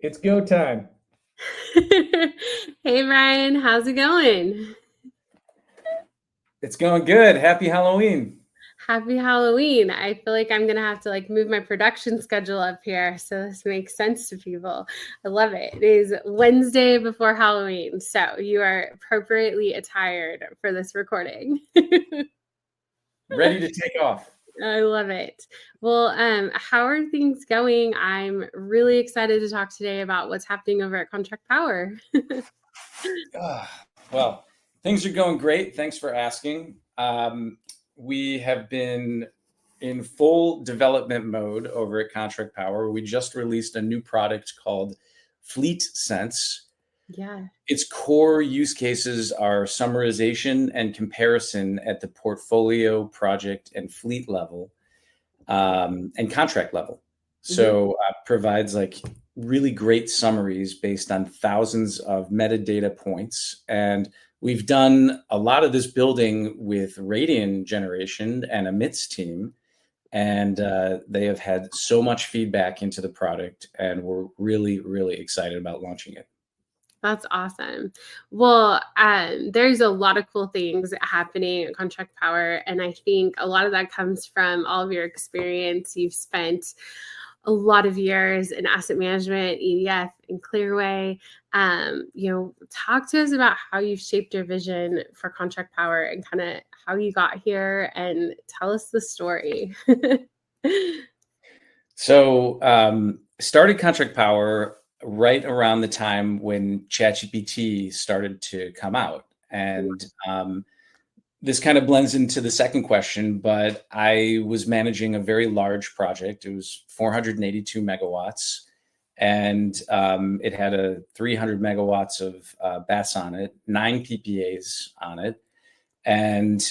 It's go time. Hey Bryan, how's it going? It's going good. Happy Halloween. Happy Halloween. I feel like I'm gonna have to move my production schedule up here so this makes sense to people. I love it. It is Wednesday before Halloween, so you are appropriately attired for this recording. Ready to take off. I love it. Well, how are things going? I'm really excited to talk today about what's happening over at Contract Power. Well, things are going great. Thanks for asking. We have been in full development mode over at Contract Power. We just released a new product called Fleet Sense. Yeah. Its core use cases are summarization and comparison at the portfolio, project, and fleet level, and contract level. Mhm. So provides really great summaries based on thousands of metadata points. And we've done a lot of this building with Radian Generation and Amit's team. And they have had so much feedback into the product, and we're really, really excited about launching it. That's awesome. Well, there's a lot of cool things happening at Contract Power, and I think a lot of that comes from all of your experience. You've spent a lot of years in asset management, EDF, and Clearway. Talk to us about how you've shaped your vision for Contract Power and kind of how you got here, and tell us the story. So started Contract Power right around the time when ChatGPT started to come out. And this kind of blends into the second question, but I was managing a very large project. It was 482 megawatts, and it had a 300 megawatts of BESS on it, 9 PPAs on it. And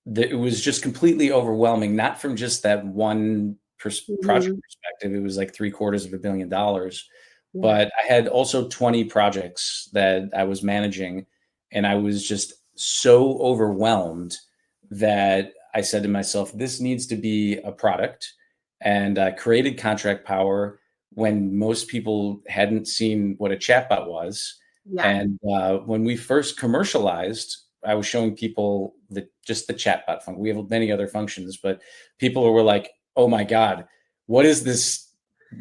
it was just completely overwhelming, not from just that one project Mhm. perspective. It was like $750 million. Yeah. But I had also 20 projects that I was managing, and I was just so overwhelmed that I said to myself, this needs to be a product. And I created Contract Power when most people hadn't seen what a chatbot was. Yeah. And when we first commercialized, I was showing people just the chatbot function. We have many other functions, but people were like, "Oh my God, what is this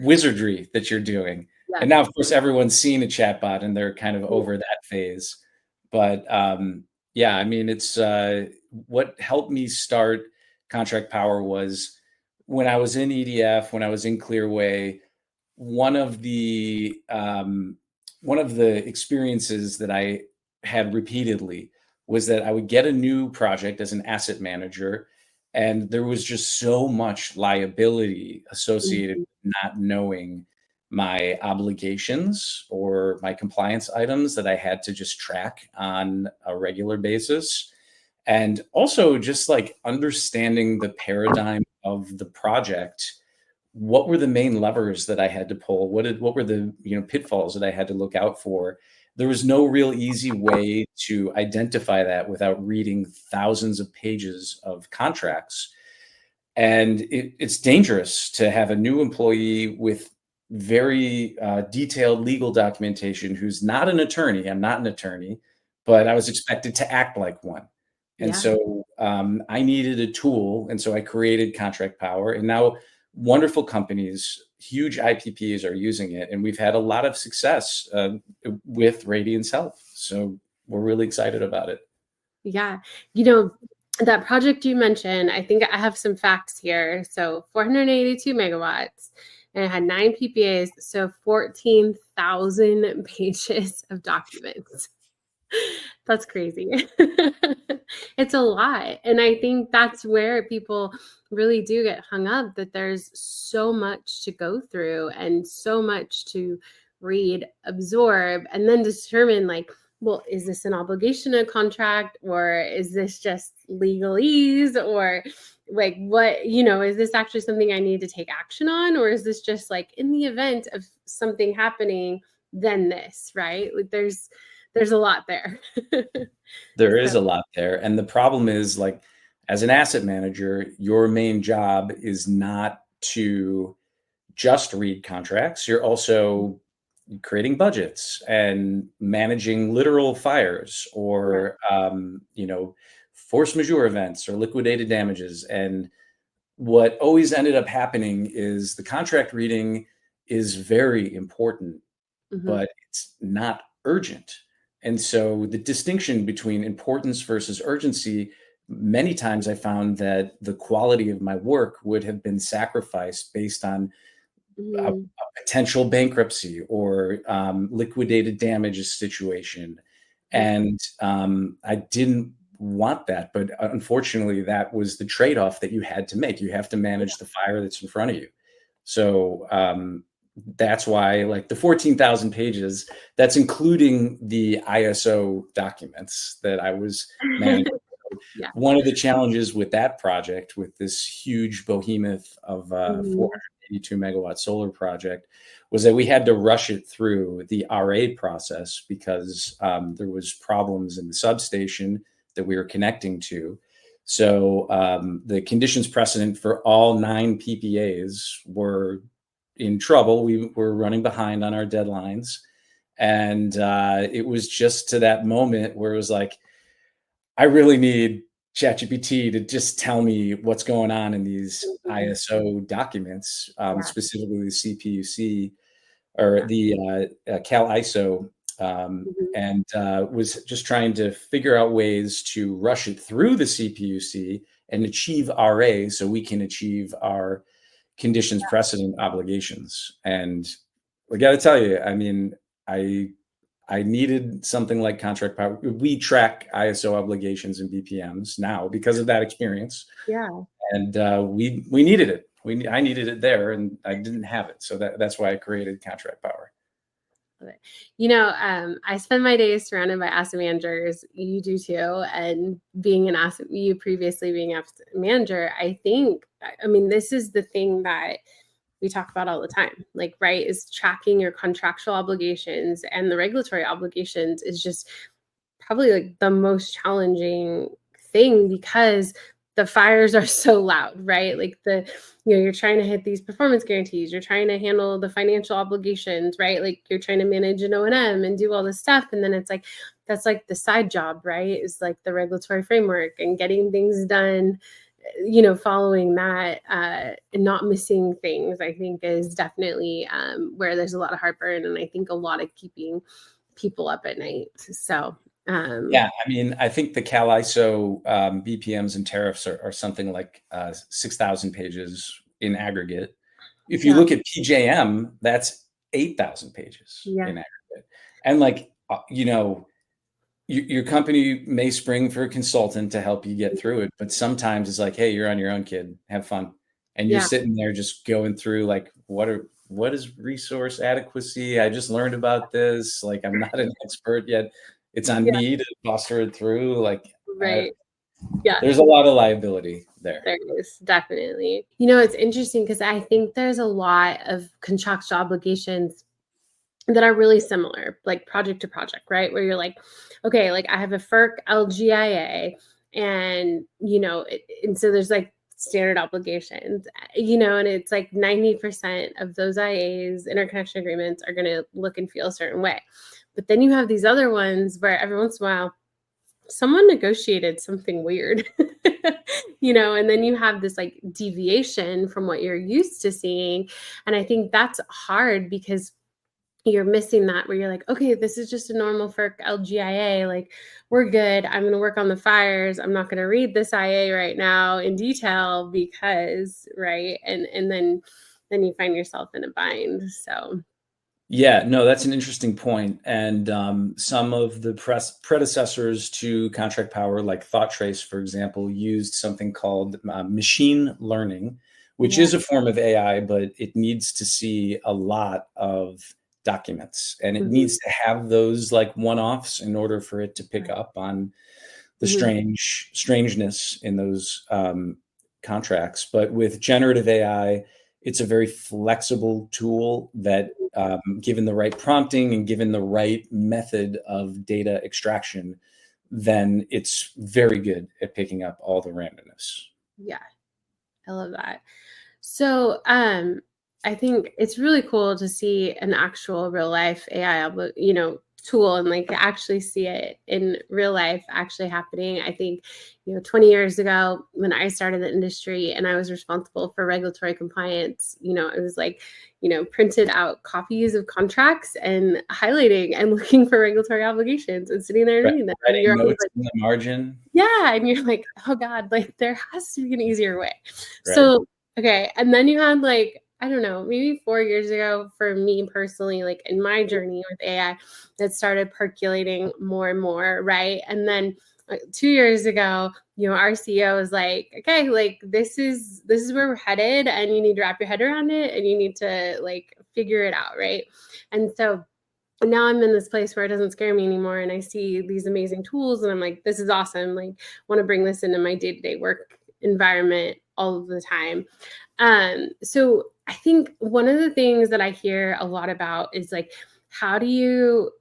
wizardry that you're doing?" Yeah. And now, of course, everyone's seen a chatbot and they're kind of over that phase. But yeah, I mean, it's what helped me start Contract Power was when I was in EDF, when I was in Clearway. One of the experiences that I had repeatedly was that I would get a new project as an asset manager, and there was just so much liability associated Mhm. with not knowing my obligations or my compliance items that I had to just track on a regular basis. And also just like understanding the paradigm of the project. What were the main levers that I had to pull? What were the pitfalls that I had to look out for? There was no real easy way to identify that without reading thousands of pages of contracts. And it's dangerous to have a new employee with very detailed legal documentation who's not an attorney. I'm not an attorney, but I was expected to act like one. And Yeah. so I needed a tool. And so I created Contract Power. And now wonderful companies, huge IPPs are using it. And we've had a lot of success with Radiant's help. So we're really excited about it. Yeah. That project you mentioned, I think I have some facts here. So 482 megawatts, and it had 9 PPAs, so 14,000 pages of documents. That's crazy. It's a lot. And I think that's where people really do get hung up, that there's so much to go through and so much to read, absorb, and then determine well, is this an obligation, a contract, or is this just legalese, or is this actually something I need to take action on, or is this just in the event of something happening, then this, right? There's a lot there. There is So, a lot there. And the problem is, like, as an asset manager, your main job is not to just read contracts. You're also creating budgets and managing literal fires or force majeure events or liquidated damages. And what always ended up happening is the contract reading is very important, Mhm. but it's not urgent. And so the distinction between importance versus urgency, many times I found that the quality of my work would have been sacrificed based on a Mhm. potential bankruptcy or liquidated damages situation. Yeah. And I didn't want that. But unfortunately, that was the trade off that you had to make. You have to manage the fire that's in front of you. So that's why, like the 14,000 pages, that's including the ISO documents that I was managing. Yeah. One of the challenges with that project, with this huge behemoth of Mhm. 482 megawatt solar project, was that we had to rush it through the RA process because there was problems in the substation that we were connecting to. So the conditions precedent for all 9 PPAs were in trouble. We were running behind on our deadlines. And it was just to that moment where it was like, I really need ChatGPT to just tell me what's going on in these Mhm. ISO documents, Yeah. specifically the CPUC or Yeah. the Cal ISO, Mhm. and was just trying to figure out ways to rush it through the CPUC and achieve RA so we can achieve our conditions precedent obligations. And I got to tell you, I mean, I I needed something like contract power. We track ISO obligations and BPMs now because of that experience, Yeah. and we needed it. I needed it there, and I didn't have it, so that's why I created contract power. Love it. I spend my days surrounded by asset managers. You do too. And being an asset, you previously being an asset manager, I think, I mean, this is the thing that we talk about all the time. Like, right, is tracking your contractual obligations and the regulatory obligations is just probably like the most challenging thing because the fires are so loud, right? Like you're trying to hit these performance guarantees, you're trying to handle the financial obligations, right? Like you're trying to manage an O&M and do all this stuff. And then it's like, that's like the side job, right? Is like the regulatory framework and getting things done, following that, and not missing things, I think is definitely where there's a lot of heartburn. And I think a lot of keeping people up at night. So, Yeah, I mean, I think the Cal ISO BPMs and tariffs are something like 6,000 pages in aggregate. If you yeah, look at PJM, that's 8,000 pages yeah, in aggregate. And like, your company may spring for a consultant to help you get through it, but sometimes it's like, hey, you're on your own, kid. Have fun. And you're yeah, sitting there just going through like, what is resource adequacy? I just learned about this. Like, I'm not an expert yet. It's on yeah, me to foster it through. Like, right. Yeah, there's a lot of liability there. there is definitely. It's interesting because I think there's a lot of contractual obligations that are really similar, like project to project, right? Where you're like, okay, like I have a FERC LGIA, and and so there's like standard obligations, and it's like 90% of those IAs, interconnection agreements, are going to look and feel a certain way. But then you have these other ones where every once in a while someone negotiated something weird, and then you have this like deviation from what you're used to seeing. And I think that's hard because you're missing that where you're like, okay, this is just a normal FERC LGIA. Like, we're good. I'm going to work on the fires. I'm not going to read this IA right now in detail because, right. And then you find yourself in a bind. So, Yeah, no, that's an interesting point. And some of the predecessors to contract power, like ThoughtTrace, for example, used something called machine learning, which yeah. is a form of AI, but it needs to see a lot of documents and it Hmm. needs to have those like one-offs in order for it to pick up on the Hmm. strangeness in those contracts. But with generative AI, it's a very flexible tool that, given the right prompting and given the right method of data extraction, then it's very good at picking up all the randomness. Yeah. I love that. So, I think it's really cool to see an actual real life AI, tool and like actually see it in real life actually happening. I think, 20 years ago when I started the industry and I was responsible for regulatory compliance, it was like, printed out copies of contracts and highlighting and looking for regulatory obligations and sitting there reading them. And Writing you're always notes like, in the margin. yeah. And you're like, oh God, like there has to be an easier way. Right. So, okay. And then you had like, I don't know, maybe 4 years ago for me personally, like in my journey with AI, that started percolating more and more, right? And then 2 years ago, our CEO was like, okay, like this is where we're headed, and you need to wrap your head around it, and you need to like figure it out, right? And so now I'm in this place where it doesn't scare me anymore, and I see these amazing tools, and I'm like, this is awesome. Like, want to bring this into my day-to-day work environment all of the time. So I think one of the things that I hear a lot about is like, how do you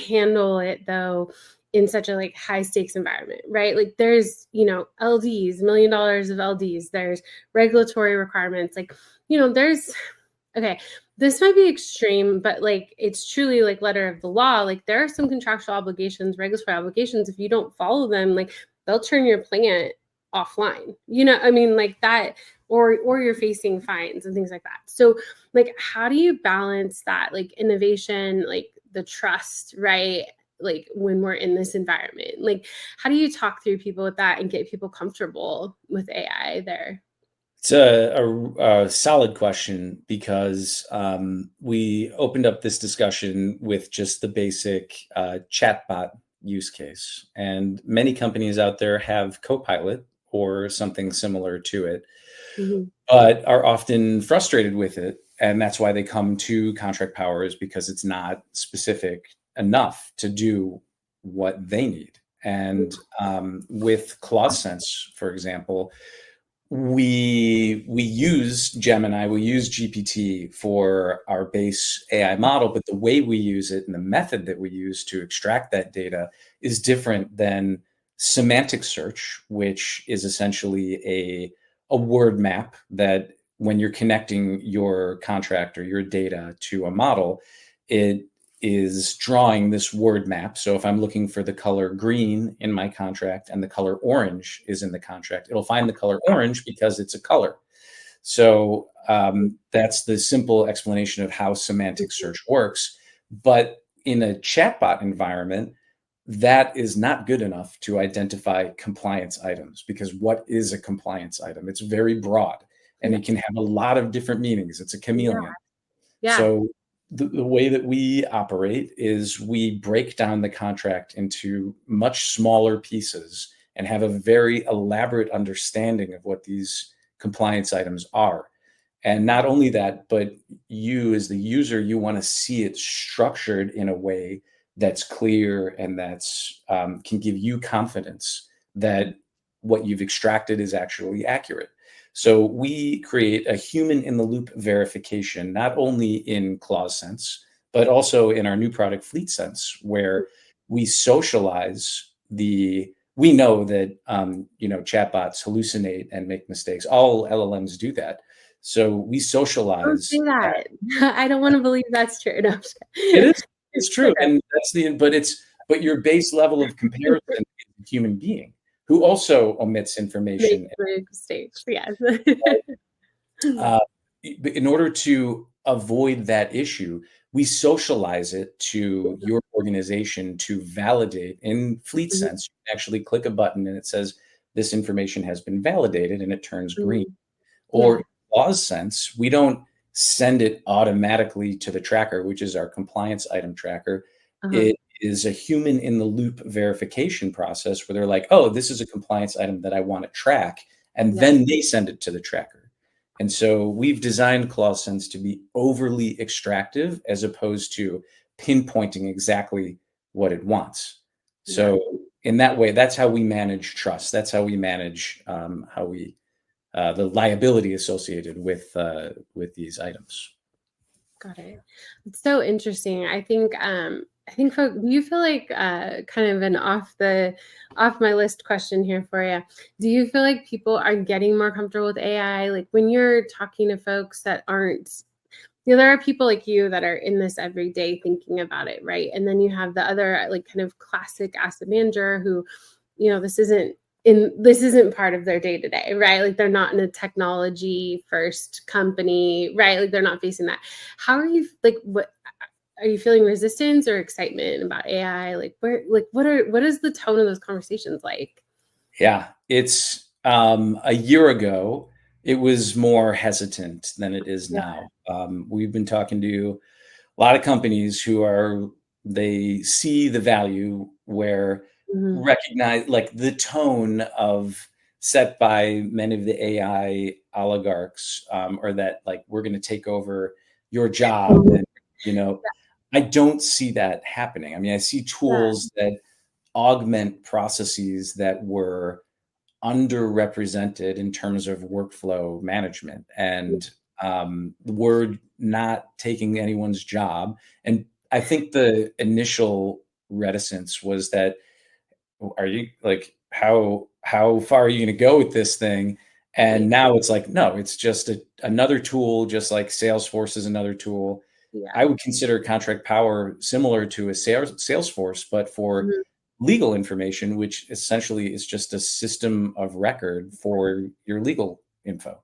handle it though in such a like high stakes environment, right? Like there's, LDs, $1 million of LDs, there's regulatory requirements, like, there's, okay, this might be extreme, but like it's truly like letter of the law. Like there are some contractual obligations, regulatory obligations. If you don't follow them, like they'll turn your plant offline. I mean, like that, or you're facing fines and things like that. So like how do you balance that like innovation, like the trust, right? Like when we're in this environment, like how do you talk through people with that and get people comfortable with AI there? It's a solid question because we opened up this discussion with just the basic chatbot use case. And many companies out there have Copilot or something similar to it, Mhm. but are often frustrated with it. And that's why they come to Contract Powers, because it's not specific enough to do what they need. And with Clause Sense, for example, we use Gemini, we use GPT for our base AI model, but the way we use it and the method that we use to extract that data is different than semantic search, which is essentially a word map that when you're connecting your contract or your data to a model, it is drawing this word map. So if I'm looking for the color green in my contract and the color orange is in the contract, it'll find the color orange because it's a color. So that's the simple explanation of how semantic search works. But in a chatbot environment, that is not good enough to identify compliance items, because what is a compliance item? It's very broad and Yeah. it can have a lot of different meanings. It's a chameleon. Yeah. So the way that we operate is we break down the contract into much smaller pieces and have a very elaborate understanding of what these compliance items are. And not only that, but you as the user, you want to see it structured in a way that's clear and that's can give you confidence that what you've extracted is actually accurate. So we create a human in the loop verification, not only in Clause Sense, but also in our new product Fleet Sense, where we socialize we know that chatbots hallucinate and make mistakes. All LLMs do that. So we Don't say socialize that. that. I don't want to believe that's true. No, I'm just It kidding. is, it's true. And that's but your base level of comparison is a human being who also omits Make information. mistakes. Yes. Uh, in order to avoid that issue, we socialize it to your organization to validate. In Fleet Mhm. Sense, you can actually click a button and it says, this information has been validated, and it turns green. Mhm. Or Yeah. in Clause Sense, we don't send it automatically to the tracker, which is our compliance item tracker. Uh-huh. It is a human in the loop verification process where they're like, oh, this is a compliance item that I want to track. And Yeah. then they send it to the tracker. And so we've designed Clause Sense to be overly extractive as opposed to pinpointing exactly what it wants. Yeah. So in that way, that's how we manage trust. That's how we manage the liability associated with these items. Got it. It's so interesting. I think I think, do you feel like kind of an off my list question here for you? Do you feel like people are getting more comfortable with AI? Like when you're talking to folks that aren't, there are people like you that are in this every day thinking about it, right? And then you have the other like kind of classic asset manager who, this isn't part of their day to day, right? Like they're not in a technology first company, right? Like they're not facing that. How are you, like, what are you feeling, resistance or excitement about AI? Like what is the tone of those conversations like? Yeah, it's a year ago, it was more hesitant than it is Yeah. now. We've been talking to a lot of companies they see the value where Mhm. recognize like the tone of set by many of the AI oligarchs, or that like we're going to take over your job. Mhm. And, you know, I don't see that happening. I mean, I see Yeah. tools that augment processes that were underrepresented in terms of workflow management. Yeah. And we're not taking anyone's job. And I think the initial reticence was that, are you like, how far are you going to go with this thing? Right. And now it's like, no, it's just another tool, just like Salesforce is another tool. Yeah. I would consider Contract Power similar to a Salesforce, but for Mhm. legal information, which essentially is just a system of record for your legal info.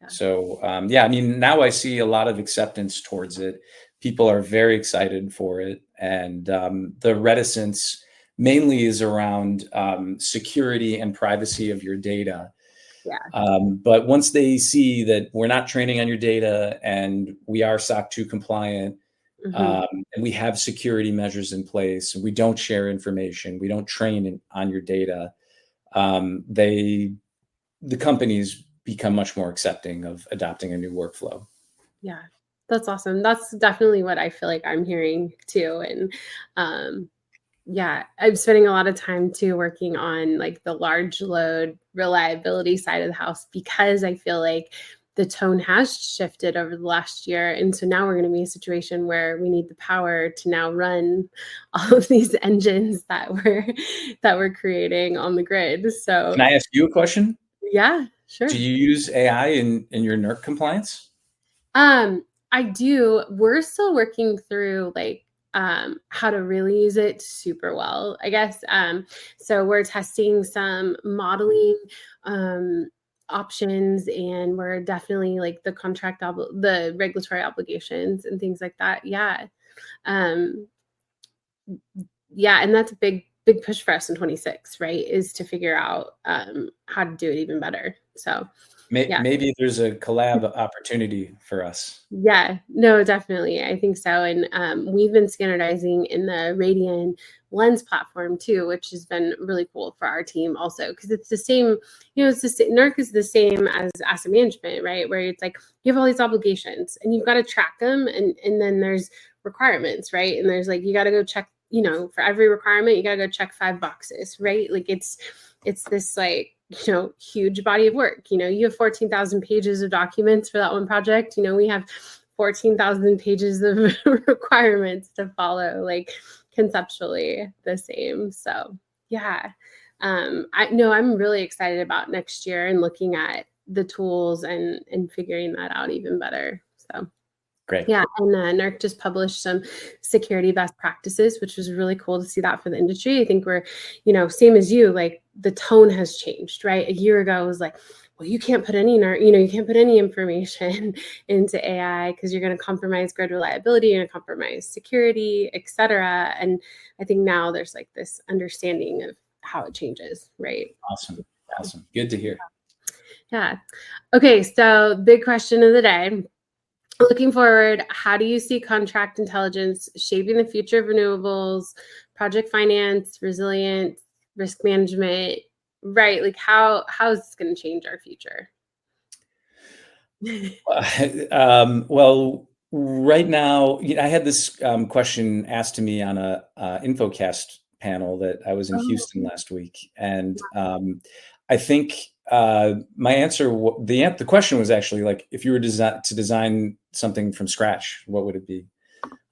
Yeah. So, yeah, I mean, now I see a lot of acceptance towards it. People are very excited for it. And the reticence mainly is around security and privacy of your data. Yeah. But once they see that we're not training on your data and we are SOC 2 compliant, Mhm. and we have security measures in place, and we don't share information, we don't train on your data, the companies become much more accepting of adopting a new workflow. Yeah. That's awesome. That's definitely what I feel like I'm hearing too. And yeah, I'm spending a lot of time too working on like the large load reliability side of the house because I feel like the tone has shifted over the last year. And so now we're going to be in a situation where we need the power to now run all of these engines that we're creating on the grid. So Can I ask you a question? yeah, Do sure. you use AI in your NERC compliance? I do. We're still working through like how to really use it super well, I guess. So we're testing some modeling options, and we're definitely like the regulatory obligations and things like that. Yeah. Um, yeah, and that's a big push for us in 26, right? Is to figure out how to do it even better. So yeah. Maybe there's a collab opportunity for us. Yeah, no, definitely. I think so. And we've been standardizing in the Radian Lens platform too, which has been really cool for our team also because it's the same, it's the same, NERC is the same as asset management, right? Where it's like you have all these obligations and you've got to track them, and then there's requirements, right? And there's like you got to go check, for every requirement, you got to go check 5 boxes, right? Like it's this like huge body of work. You have 14,000 pages of documents for that one project. We have 14,000 pages of requirements to follow, like conceptually the same. So yeah, I know I'm really excited about next year and looking at the tools and figuring that out even better. So Great. yeah, and NERC just published some security best practices, which was really cool to see that for the industry. I think we're, same as you, like the tone has changed, right? A year ago, it was like, well, you can't put any NERC, you can't put any information into AI because you're going to compromise grid reliability, you're going to compromise security, et cetera. And I think now there's like this understanding of how it changes, right? Awesome. So, Awesome. Good to hear. yeah. Okay, so big question of the day. Looking forward, how do you see contract intelligence shaping the future of renewables, project finance, resilience, risk management? Right, like how is this going to change our future? Well, right now, I had this question asked to me on a InfoCast panel that I was in Oh, Houston last week, and I think my answer, the question was actually like, if you were to design something from scratch, what would it be?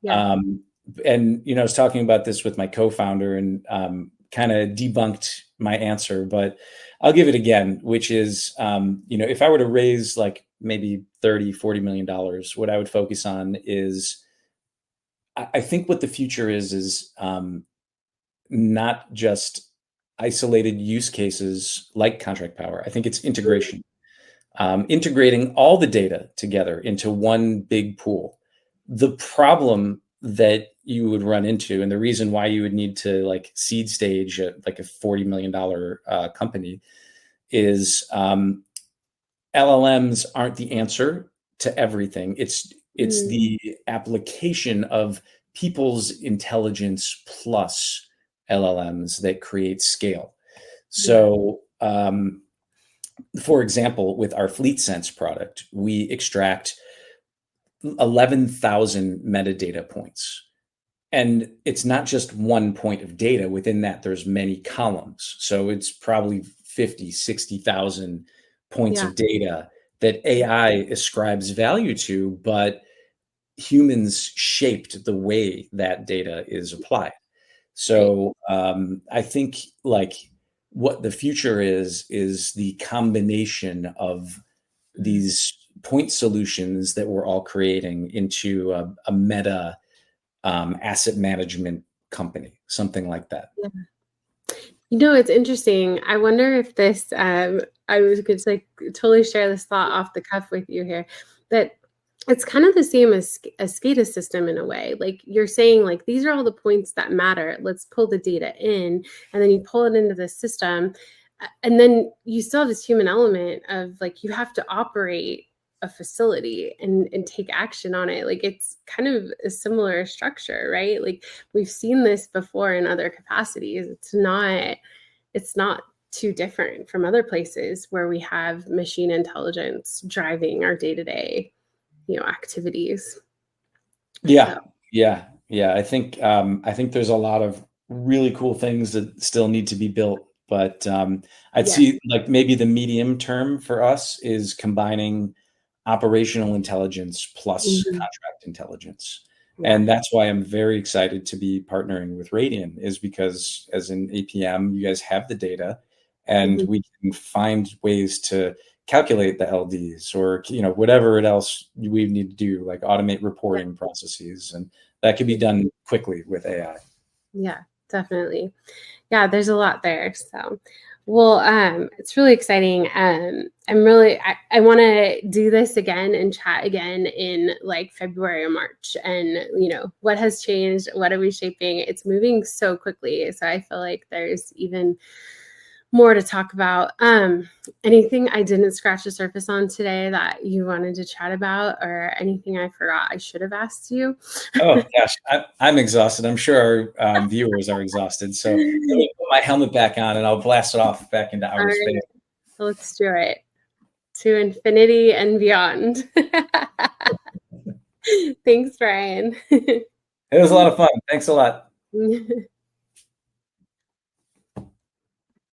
yeah. Um, and I was talking about this with my co-founder and kind of debunked my answer, but I'll give it again, which is, if I were to raise like maybe $30-40 million, what I would focus on is, I think what the future is not just isolated use cases like contract power. I think it's integration, integrating all the data together into one big pool. The problem that you would run into, and the reason why you would need to like seed stage like a $40 million company, is LLMs aren't the answer to everything. It's the application of people's intelligence plus LLMs that create scale. So, for example, with our Fleet Sense product, we extract 11,000 metadata points. And it's not just one point of data. Within that, there's many columns. So it's probably 50, 60,000 points of data that AI ascribes value to, but humans shaped the way that data is applied. So I think like what the future is the combination of these point solutions that we're all creating into a meta asset management company, something like that. It's interesting. I wonder if this, I was going to like totally share this thought off the cuff with you here, that it's kind of the same as a SCADA system in a way. Like you're saying, like, these are all the points that matter. Let's pull the data in, and then you pull it into the system. And then you still have this human element of like, you have to operate a facility and take action on it. Like it's kind of a similar structure, right? Like we've seen this before in other capacities. It's not too different from other places where we have machine intelligence driving our day-to-day, activities. Yeah. I think there's a lot of really cool things that still need to be built, but I'd see like maybe the medium term for us is combining operational intelligence plus contract intelligence. And that's why I'm very excited to be partnering with Radian, is because as an APM, you guys have the data and we can find ways to calculate the LDs or, whatever else we need to do, like automate reporting processes. And that can be done quickly with AI. Yeah, definitely. Yeah, there's a lot there. So, well, it's really exciting. I want to do this again and chat again in like February or March. And, what has changed? What are we shaping? It's moving so quickly. So I feel like there's even more to talk about. Anything I didn't scratch the surface on today that you wanted to chat about, or anything I forgot I should have asked you? Oh gosh, I'm exhausted. I'm sure our viewers are exhausted. So let me put my helmet back on and I'll blast it off back into outer space. Let's do it. To infinity and beyond. Thanks, Bryan. It was a lot of fun. Thanks a lot.